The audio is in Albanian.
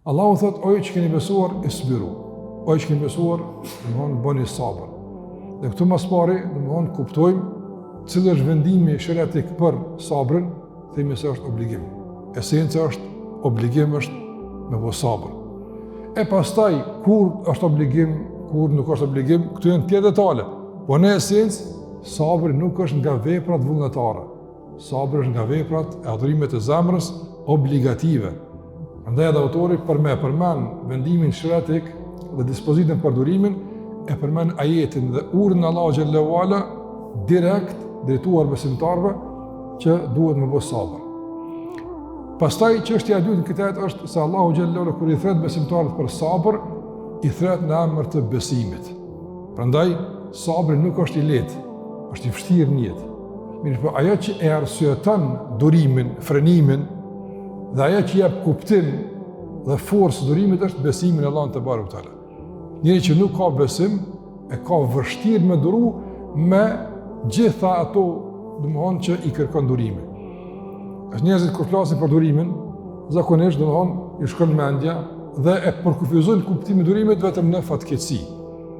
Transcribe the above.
Allahu thot, oje që keni besuar, isbiru. Oje që keni besuar, bëni sabër. Dhe këtu mas pari, kuptojmë cilë është vendimi shëretik për sabrën, themi se është obligim. Esenca është, obligim është me bo sabër. E pastaj, kur është obligim, kur nuk është obligim, këtu janë tjerë detale. Po në esencë, sabri nuk është nga veprat vullnetare. Sabri është nga veprat e adhurimet e zemrës obligative. Andaj edhe autori përmend vendimin shëretik dhe dispozitën për durimin, e përmend ajetin dhe urdhën Allahu xhallahu ala direkt drejtuar besimtarëve që duhet me bë sabër. Pastaj çështja e dytë në këtë ajet është se Allahu xhallahu ala kur i thret besimtarët për sabër, i thret në emër të besimit. Prandaj sabri nuk është i lehtë, është i vështirë në jetë. Mirë, po ajo që e arsyeton durimin, frenimin dhe ajo që jep kuptim dhe forcë durimit është besimi në Allahun te barekuta. Njëri që nuk ka besim e ka vështirë me duru me gjitha ato që i kërkon durimi. Është njerëzit kur flasin për durimin, zakonisht i shkon mendja dhe e përkufizojnë kuptimin e durimit vetëm në fatkeqësi.